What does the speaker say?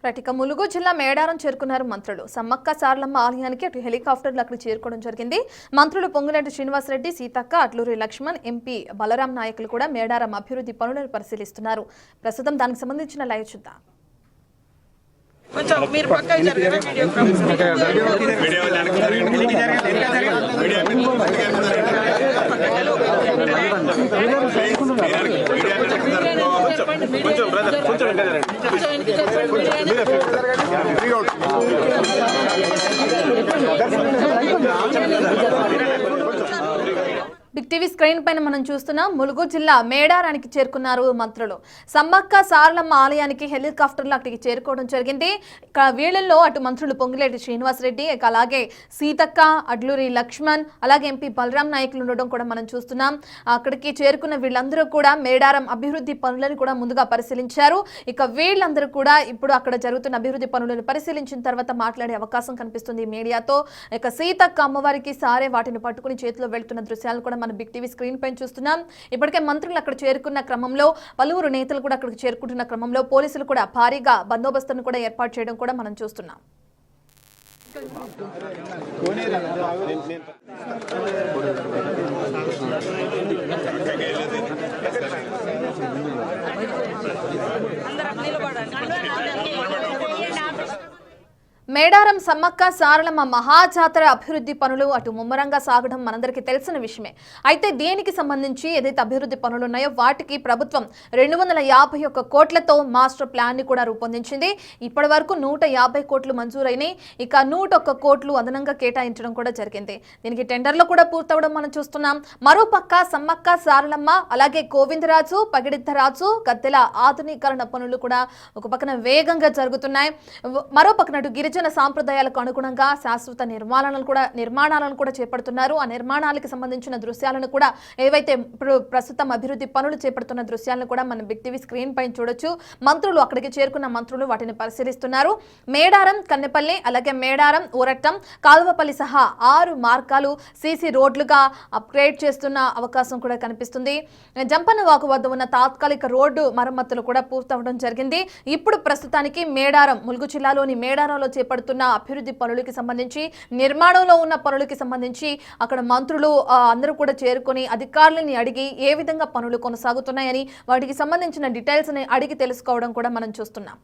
ప్రతిక ములుగు జిల్లా మేడారం చేరుకున్నారు మంత్రులు. సమ్మక్క సారలమ్మ ఆలయానికి అటు హెలికాప్టర్లు అక్కడ చేరుకోవడం జరిగింది. మంత్రులు పొంగులేటి శ్రీనివాసరెడ్డి, సీతక్క, అట్లూరి లక్ష్మణ్, ఎంపీ బలరాం నాయకులు కూడా మేడారం అభివృద్ధి పనులను పరిశీలిస్తున్నారు. ప్రస్తుతం దానికి సంబంధించిన లైవ్ చూద్దాం. బిగ్ టీవీ స్క్రీన్ పైన మనం చూస్తున్నాం. ములుగు జిల్లా మేడారానికి చేరుకున్నారు మంత్రులు. సమ్మక్క సారలమ్మ ఆలయానికి హెలికాప్టర్లు అక్కడికి చేరుకోవడం జరిగింది. వీళ్ళల్లో అటు మంత్రులు పొంగులేటి శ్రీనివాసరెడ్డి, అలాగే సీతక్క, అడ్లూరి లక్ష్మణ్, అలాగే ఎంపీ బలరాం నాయకులు ఉండడం కూడా మనం చూస్తున్నాం. అక్కడికి చేరుకున్న వీళ్ళందరూ కూడా మేడారం అభివృద్ధి పనులను కూడా ముందుగా పరిశీలించారు. ఇక వీళ్ళందరూ కూడా ఇప్పుడు అక్కడ జరుగుతున్న అభివృద్ధి పనులను పరిశీలించిన తర్వాత మాట్లాడే అవకాశం కనిపిస్తుంది మీడియాతో. ఇక సీతక్క అమ్మవారికి సారే వాటిని పట్టుకుని చేతిలో వెళ్తున్న దృశ్యాలు కూడా మన బిగ్ టీవీ స్క్రీన్ పైన చూస్తున్నాం. ఇప్పటికే మంత్రులు అక్కడ చేరుకున్న క్రమంలో పలువురు నేతలు కూడా అక్కడికి చేరుకుంటున్న క్రమంలో పోలీసులు కూడా భారీగా బందోబస్తును కూడా ఏర్పాటు చేయడం కూడా మనం చూస్తున్నాం. మేడారం సమ్మక్క సారలమ్మ మహాజాతర అభివృద్ధి పనులు అటు ముమ్మరంగా సాగడం మనందరికీ తెలిసిన విషయమే. అయితే దీనికి సంబంధించి ఏదైతే అభివృద్ధి పనులు ఉన్నాయో వాటికి ప్రభుత్వం 251 కోట్లతో మాస్టర్ ప్లాన్ ని కూడా రూపొందించింది. ఇప్పటి వరకు 150 కోట్లు మంజూరైనాయి. ఇక 101 కోట్లు అదనంగా కేటాయించడం కూడా జరిగింది. దీనికి టెండర్లు కూడా పూర్తవడం మనం చూస్తున్నాం. మరోపక్క సమ్మక్క సారలమ్మ, అలాగే గోవిందరాజు, పగిడిద్దరాజు, గద్దెల ఆధునీకరణ పనులు కూడా ఒక పక్కన వేగంగా జరుగుతున్నాయి. మరోపక్కన గిరిజన సాంప్రదాయాలకు అనుగుణంగా శాశ్వత నిర్మాణాలను కూడా చేపడుతున్నారు. ఆ నిర్మాణాలకు సంబంధించిన దృశ్యాలను కూడా ఏవైతే ఇప్పుడు ప్రస్తుతం అభివృద్ధి పనులు చేపడుతున్న దృశ్యాలను కూడా మనం బిగ్ టీవీ స్క్రీన్ పైన చూడొచ్చు. మంత్రులు అక్కడికి చేరుకున్న మంత్రులు వాటిని పరిశీలిస్తున్నారు. మేడారం, కన్నెపల్లి, అలాగే మేడారం, ఊరట్టం, కాలువపల్లి సహా 6 మార్గాలు సీసీ రోడ్లుగా అప్గ్రేడ్ చేస్తున్న అవకాశం కూడా కనిపిస్తుంది. జంపన్నవాగు వద్ద ఉన్న తాత్కాలిక రోడ్డు మరమ్మతులు కూడా పూర్తవడం జరిగింది. ఇప్పుడు ప్రస్తుతానికి మేడారం, ములుగు జిల్లాలోని మేడారంలో చేపడుతున్న అభివృద్ధి పనులకి సంబంధించి, నిర్మాణంలో ఉన్న పనులకి సంబంధించి అక్కడ మంత్రులు అందరూ కూడా చేరుకొని అధికారులని అడిగి ఏ విధంగా పనులు కొనసాగుతున్నాయని వాటికి సంబంధించిన డీటెయిల్స్ ని అడిగి తెలుసుకోవడం కూడా మనం చూస్తున్నాం.